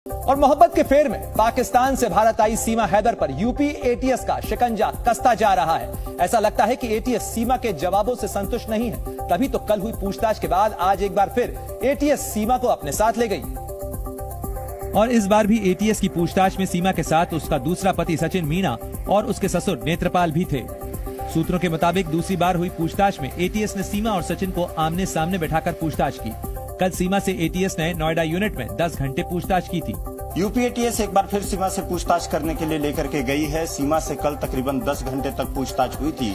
और मोहब्बत के फेर में पाकिस्तान से भारत आई सीमा हैदर पर यूपी एटीएस का शिकंजा कसता जा रहा है। ऐसा लगता है कि एटीएस सीमा के जवाबों से संतुष्ट नहीं है, तभी तो कल हुई पूछताछ के बाद आज एक बार फिर एटीएस सीमा को अपने साथ ले गई। और इस बार भी एटीएस की पूछताछ में सीमा के साथ उसका दूसरा पति सचिन मीणा और उसके ससुर नेत्रपाल भी थे। सूत्रों के मुताबिक दूसरी बार हुई पूछताछ में एटीएस ने सीमा और सचिन को आमने सामने बैठाकर पूछताछ की। कल सीमा से एटीएस ने नोएडा यूनिट में 10 घंटे पूछताछ की थी। यूपी एटीएस एक बार फिर सीमा से पूछताछ करने के लिए लेकर के गई है। सीमा से कल तकरीबन 10 घंटे तक पूछताछ हुई थी।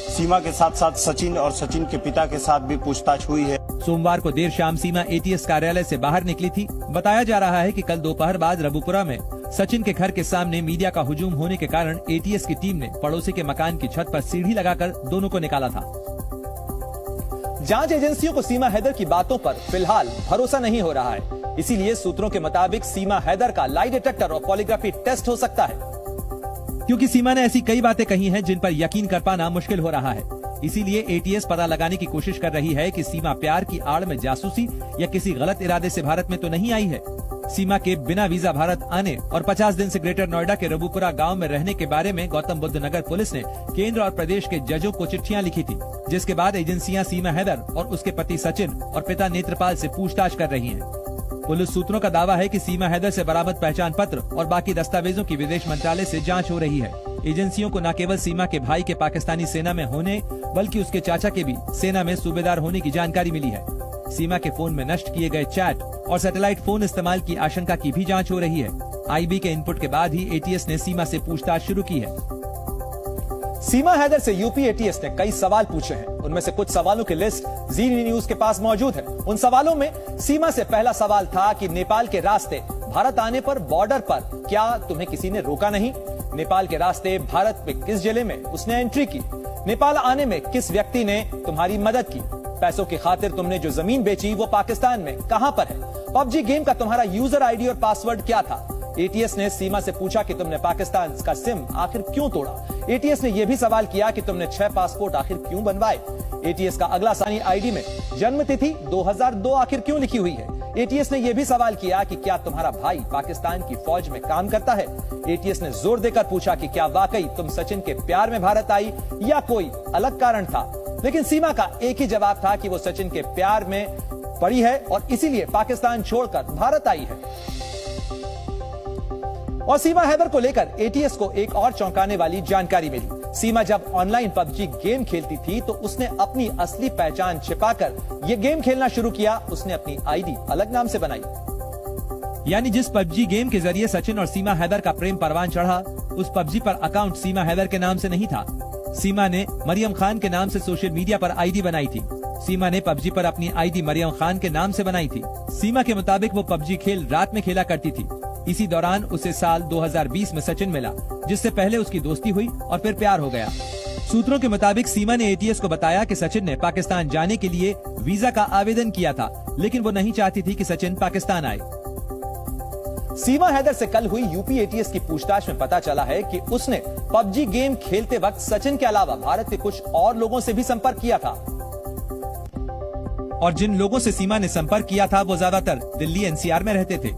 सीमा के साथ साथ सचिन और सचिन के पिता के साथ भी पूछताछ हुई है। सोमवार को देर शाम सीमा एटीएस कार्यालय से बाहर निकली थी। बताया जा रहा है कि कल दोपहर बाद रबुपुरा में सचिन के घर के सामने मीडिया का हुजूम होने के कारण एटीएस की टीम ने पड़ोसी के मकान की छत पर सीढ़ी लगाकर दोनों को निकाला था। जांच एजेंसियों को सीमा हैदर की बातों पर फिलहाल भरोसा नहीं हो रहा है, इसीलिए सूत्रों के मुताबिक सीमा हैदर का लाई डिटेक्टर और पॉलीग्राफी टेस्ट हो सकता है, क्योंकि सीमा ने ऐसी कई बातें कही हैं जिन पर यकीन कर पाना मुश्किल हो रहा है। इसीलिए एटीएस पता लगाने की कोशिश कर रही है कि सीमा प्यार की आड़ में जासूसी या किसी गलत इरादे से भारत में तो नहीं आई है। सीमा के बिना वीजा भारत आने और 50 दिन से ग्रेटर नोएडा के रबुपुरा गांव में रहने के बारे में गौतम बुद्ध नगर पुलिस ने केंद्र और प्रदेश के जजों को चिट्ठियां लिखी थी, जिसके बाद एजेंसियां सीमा हैदर और उसके पति सचिन और पिता नेत्रपाल से पूछताछ कर रही हैं। पुलिस सूत्रों का दावा है कि सीमा हैदर से बरामद पहचान पत्र और बाकी दस्तावेजों की विदेश मंत्रालय से जांच हो रही है। एजेंसियों को न केवल सीमा के भाई के पाकिस्तानी सेना में होने बल्कि उसके चाचा के भी सेना में सूबेदार होने की जानकारी मिली है। सीमा के फोन में नष्ट किए गए चैट और सैटेलाइट फोन इस्तेमाल की आशंका की भी जांच हो रही है। आईबी के इनपुट के बाद ही एटीएस ने सीमा से पूछताछ शुरू की है। सीमा हैदर से यूपी एटीएस ने कई सवाल पूछे हैं। उनमें से कुछ सवालों की लिस्ट जी न्यूज के पास मौजूद है। उन सवालों में सीमा से पहला सवाल था कि नेपाल के रास्ते भारत आने पर बॉर्डर पर क्या तुम्हें किसी ने रोका नहीं? नेपाल के रास्ते भारत में किस जिले में उसने एंट्री की? नेपाल आने में किस व्यक्ति ने तुम्हारी मदद की? पैसों की खातिर तुमने जो जमीन बेची वो पाकिस्तान में कहां पर है? पबजी गेम का तुम्हारा यूजर आईडी और पासवर्ड क्या था? एटीएस ने सीमा से पूछा कि तुमने पाकिस्तान का सिम आखिर क्यों तोड़ा? एटीएस ने यह भी सवाल किया कि तुमने 6 पासपोर्ट आखिर क्यों बनवाए? एटीएस का अगला सानी आईडी में जन्म तिथि 2002 आखिर क्यों लिखी हुई है? एटीएस ने यह भी सवाल किया कि क्या तुम्हारा भाई पाकिस्तान की फौज में काम करता है? एटीएस ने जोर देकर पूछा कि क्या वाकई तुम सचिन के प्यार में भारत आई या कोई अलग कारण था? लेकिन सीमा का एक ही जवाब था कि वो सचिन के प्यार में पड़ी है और इसीलिए पाकिस्तान छोड़कर भारत आई है। और सीमा हैदर को लेकर एटीएस को एक और चौंकाने वाली जानकारी मिली। सीमा जब ऑनलाइन पबजी गेम खेलती थी तो उसने अपनी असली पहचान छिपाकर ये गेम खेलना शुरू किया। उसने अपनी आईडी अलग नाम से बनाई। यानी जिस पबजी गेम के जरिए सचिन और सीमा हैदर का प्रेम परवान चढ़ा, उस पबजी पर अकाउंट सीमा हैदर के नाम से नहीं था। सीमा ने मरियम खान के नाम से सोशल मीडिया पर आईडी बनाई थी। सीमा ने पबजी पर अपनी आईडी मरियम खान के नाम से बनाई थी। सीमा के मुताबिक वो पबजी खेल रात में खेला करती थी। इसी दौरान उसे साल 2020 में सचिन मिला, जिससे पहले उसकी दोस्ती हुई और फिर प्यार हो गया। सूत्रों के मुताबिक सीमा ने एटीएस को बताया कि सचिन ने पाकिस्तान जाने के लिए वीजा का आवेदन किया था, लेकिन वो नहीं चाहती थी कि सचिन पाकिस्तान आए। सीमा हैदर से कल हुई यूपी एटीएस की पूछताछ में पता चला है कि उसने पबजी गेम खेलते वक्त सचिन के अलावा भारत के कुछ और लोगों से भी संपर्क किया था। और जिन लोगों से सीमा ने संपर्क किया था वो ज्यादातर दिल्ली एनसीआर में रहते थे।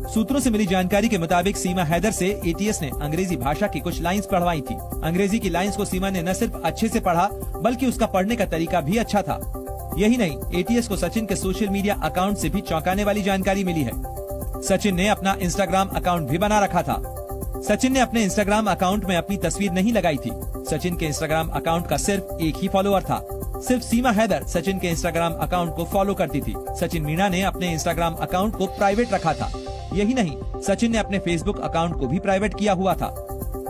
सूत्रों से मिली जानकारी के मुताबिक सीमा हैदर से एटीएस ने अंग्रेजी भाषा की कुछ लाइंस पढ़वाई थी। अंग्रेजी की लाइंस को सीमा ने न सिर्फ अच्छे से पढ़ा बल्कि उसका पढ़ने का तरीका भी अच्छा था। यही नहीं, एटीएस को सचिन के सोशल मीडिया अकाउंट से भी चौंकाने वाली जानकारी मिली है। सचिन ने अपना इंस्टाग्राम अकाउंट भी बना रखा था। सचिन ने अपने इंस्टाग्राम अकाउंट में अपनी तस्वीर नहीं लगाई थी। सचिन के इंस्टाग्राम अकाउंट का सिर्फ एक ही फॉलोअर था। सिर्फ सीमा हैदर सचिन के इंस्टाग्राम अकाउंट को फॉलो करती थी। सचिन मीणा ने अपने इंस्टाग्राम अकाउंट को प्राइवेट रखा था। यही नहीं, सचिन ने अपने फेसबुक अकाउंट को भी प्राइवेट किया हुआ था।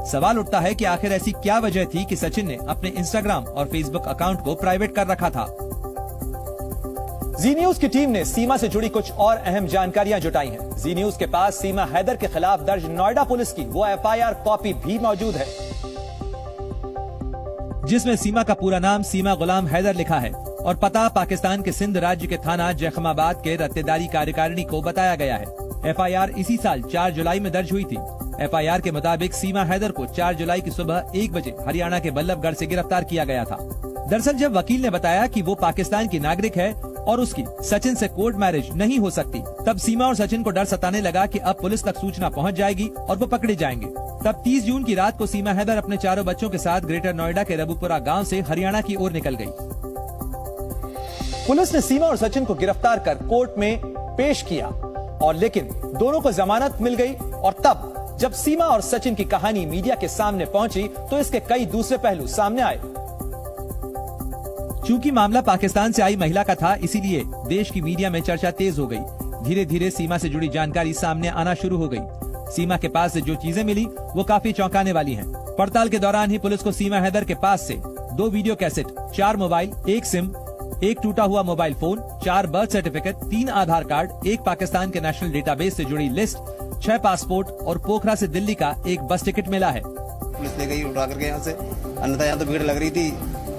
सवाल उठता है कि आखिर ऐसी क्या वजह थी कि सचिन ने अपने इंस्टाग्राम और फेसबुक अकाउंट को प्राइवेट कर रखा था। जी न्यूज की टीम ने सीमा से जुड़ी कुछ और अहम जानकारियां जुटाई हैं। जी न्यूज के पास सीमा हैदर के खिलाफ दर्ज नोएडा पुलिस की वो एफआईआर कॉपी भी मौजूद है, जिसमें सीमा का पूरा नाम सीमा गुलाम हैदर लिखा है और पता पाकिस्तान के सिंध राज्य के थाना जैखमाबाद के रत्तेदारी कार्यकारिणी को बताया गया है। एफआईआर इसी साल 4 जुलाई में दर्ज हुई थी। एफआईआर के मुताबिक सीमा हैदर को 4 जुलाई की सुबह 1 बजे हरियाणा के बल्लभगढ़ से गिरफ्तार किया गया था। दरअसल जब वकील ने बताया कि वो पाकिस्तान की नागरिक है, और उसकी सचिन से कोर्ट मैरिज नहीं हो सकती। तब सीमा और सचिन को डर सताने लगा कि अब पुलिस तक सूचना पहुंच जाएगी और वो पकड़े जाएंगे। तब 30 जून की रात को सीमा हैदर अपने चारों बच्चों के साथ ग्रेटर नोएडा के रबुपुरा गांव से हरियाणा की ओर निकल गई। पुलिस ने सीमा और सचिन को गिरफ्तार कर कोर्ट में पेश किया और लेकिन दोनों को जमानत मिल गई। और तब जब सीमा और सचिन की कहानी मीडिया के सामने पहुंची तो इसके कई दूसरे पहलू सामने आए। चूंकि मामला पाकिस्तान से आई महिला का था, इसीलिए देश की मीडिया में चर्चा तेज हो गई। धीरे धीरे सीमा से जुड़ी जानकारी सामने आना शुरू हो गई। सीमा के पास से जो चीजें मिली वो काफी चौंकाने वाली हैं। पड़ताल के दौरान ही पुलिस को सीमा हैदर के पास से 2 वीडियो कैसेट, 4 मोबाइल, 1 सिम, 1 टूटा हुआ मोबाइल फोन, 4 बर्थ सर्टिफिकेट, 3 आधार कार्ड, 1 पाकिस्तान के नेशनल डेटाबेस से जुड़ी लिस्ट, 6 पासपोर्ट और पोखरा से दिल्ली का 1 बस टिकट मिला है। पुलिस ले गई उठा करके यहाँ से, अन्यथा यहाँ तो भीड़ लग रही थी,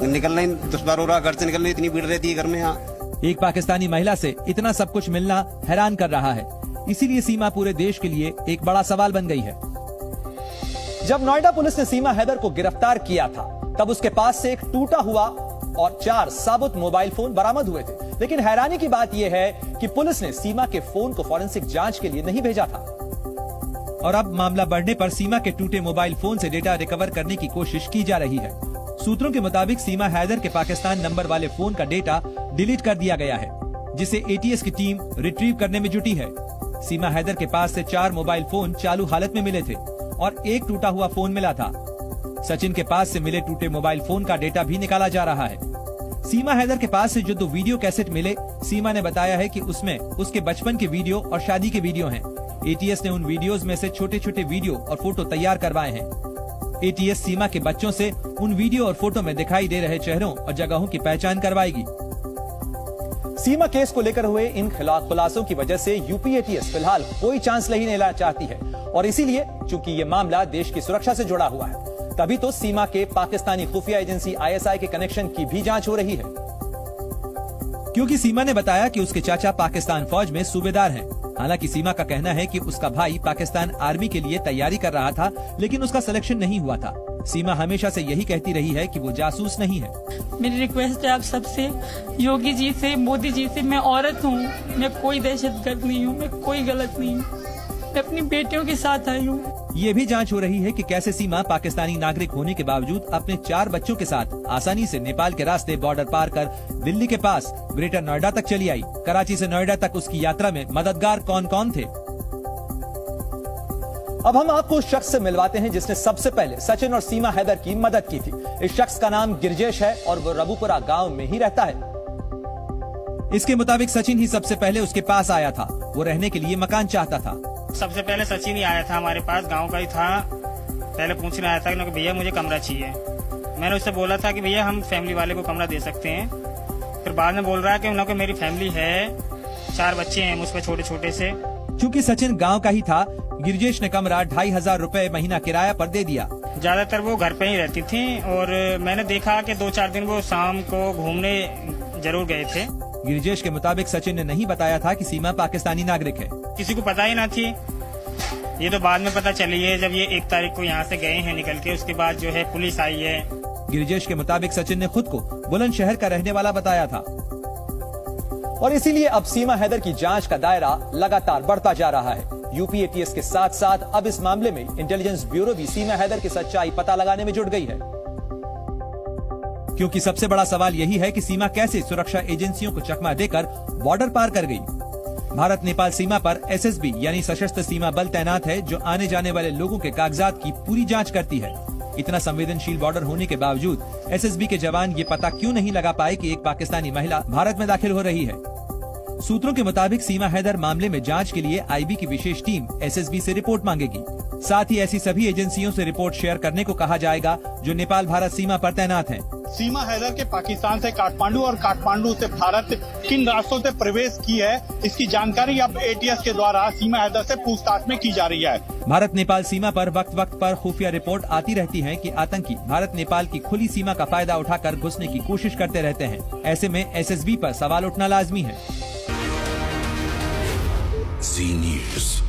निकलना ही दुश्वार हो रहा, घर से निकलने इतनी भीड़ रहती है घर में। यहाँ एक पाकिस्तानी महिला से इतना सब कुछ मिलना हैरान कर रहा है। इसीलिए सीमा पूरे देश के लिए एक बड़ा सवाल बन गई है। जब नोएडा पुलिस ने सीमा हैदर को गिरफ्तार किया था तब उसके पास से एक टूटा हुआ और 4 साबुत मोबाइल फोन बरामद हुए थे। लेकिन हैरानी की बात यह है कि पुलिस ने सीमा के फोन को फॉरेंसिक जांच के लिए नहीं भेजा था। और अब मामला बढ़ने पर सीमा के टूटे मोबाइल फोन से डेटा रिकवर करने की कोशिश की जा रही है। सूत्रों के मुताबिक सीमा हैदर के पाकिस्तान नंबर वाले फोन का डेटा डिलीट कर दिया गया है, जिसे एटीएस की टीम रिट्रीव करने में जुटी है। सीमा हैदर के पास से 4 मोबाइल फोन चालू हालत में मिले थे और 1 टूटा हुआ फोन मिला था। सचिन के पास से मिले टूटे मोबाइल फोन का डेटा भी निकाला जा रहा है। सीमा हैदर के पास से जो 2 वीडियो कैसेट मिले, सीमा ने बताया है कि उसमें उसके बचपन के वीडियो और शादी के वीडियो हैं। एटीएस ने उन वीडियोस में से छोटे छोटे वीडियो और फोटो तैयार करवाए हैं। एटीएस सीमा के बच्चों से उन वीडियो और फोटो में दिखाई दे रहे चेहरों और जगहों की पहचान करवाएगी। सीमा केस को लेकर हुए इन खुलासों की वजह से यूपी एटीएस फिलहाल कोई चांस नहीं लेना चाहती है और इसीलिए चूंकि ये मामला देश की सुरक्षा से जुड़ा हुआ है, तभी तो सीमा के पाकिस्तानी खुफिया एजेंसी आईएसआई के कनेक्शन की भी जांच हो रही है। क्योंकि सीमा ने बताया कि उसके चाचा पाकिस्तान फौज में सूबेदार हैं। हालांकि सीमा का कहना है कि उसका भाई पाकिस्तान आर्मी के लिए तैयारी कर रहा था, लेकिन उसका सिलेक्शन नहीं हुआ था। सीमा हमेशा से यही कहती रही है कि वो जासूस नहीं है। मेरी रिक्वेस्ट है आप सबसे, योगी जी से, मोदी जी से, मैं औरत हूँ, मैं कोई दहशतगर्द नहीं हूँ, मैं कोई गलत नहीं हूँ, मैं अपनी बेटियों के साथ आई हूँ। ये भी जांच हो रही है कि कैसे सीमा पाकिस्तानी नागरिक होने के बावजूद अपने 4 बच्चों के साथ आसानी से नेपाल के रास्ते बॉर्डर पार कर दिल्ली के पास ग्रेटर नोएडा तक चली आई। कराची से नोएडा तक उसकी यात्रा में मददगार कौन कौन थे? अब हम आपको उस शख्स से मिलवाते हैं जिसने सबसे पहले सचिन और सीमा हैदर की मदद की थी। इस शख्स का नाम गिरजेश है और वो रबुपुरा गांव में ही रहता है। इसके मुताबिक सचिन ही सबसे पहले उसके पास आया था। वो रहने के लिए मकान चाहता था। सबसे पहले सचिन ही आया था हमारे पास, गांव का ही था। पहले पूछने आया था कि भैया मुझे कमरा चाहिए। मैंने उससे बोला था कि भैया हम फैमिली वाले को कमरा दे सकते हैं। फिर बाद में बोल रहा है कि उन मेरी फैमिली है, 4 बच्चे हैं मुझ पर छोटे छोटे से। चूँकि सचिन गाँव का ही था, गिरजेश ने कमरा 2500 रुपए महीना किराया पर दे दिया। ज्यादातर वो घर पे ही रहती थी और मैंने देखा कि 2-4 दिन वो शाम को घूमने जरूर गए थे। गिरजेश के मुताबिक सचिन ने नहीं बताया था कि सीमा पाकिस्तानी नागरिक है। किसी को पता ही ना थी। ये तो बाद में पता चली है जब ये 1 तारीख को यहाँ से गए हैं निकल के, उसके बाद जो है पुलिस आई है। गिरजेश के मुताबिक सचिन ने खुद को बुलंदशहर का रहने वाला बताया था और इसीलिए अब सीमा हैदर की जांच का दायरा लगातार बढ़ता जा रहा है। यूपी एटीएस के साथ साथ अब इस मामले में इंटेलिजेंस ब्यूरो भी सीमा हैदर की सच्चाई पता लगाने में जुट गई है। क्योंकि सबसे बड़ा सवाल यही है कि सीमा कैसे सुरक्षा एजेंसियों को चकमा देकर बॉर्डर पार कर गई। भारत नेपाल सीमा पर एसएसबी यानी सशस्त्र सीमा बल तैनात है, जो आने जाने वाले लोगों के कागजात की पूरी जांच करती है। इतना संवेदनशील बॉर्डर होने के बावजूद एसएसबी के जवान ये पता क्यों नहीं लगा पाए कि एक पाकिस्तानी महिला भारत में दाखिल हो रही है। सूत्रों के मुताबिक सीमा हैदर मामले में जांच के लिए आईबी की विशेष टीम एसएसबी से रिपोर्ट मांगेगी। साथ ही ऐसी सभी एजेंसियों से रिपोर्ट शेयर करने को कहा जाएगा जो नेपाल भारत सीमा पर तैनात हैं। सीमा हैदर के पाकिस्तान से काठमांडू और काठमांडू से भारत किन रास्तों से प्रवेश की है, इसकी जानकारी अब एटीएस के द्वारा सीमा हैदर से पूछताछ में की जा रही है। भारत नेपाल सीमा पर वक्त वक्त पर खुफिया रिपोर्ट आती रहती है कि आतंकी भारत नेपाल की खुली सीमा का फायदा उठाकर घुसने की कोशिश करते रहते हैं। ऐसे में एसएसबी पर सवाल उठना लाजमी है। Z News।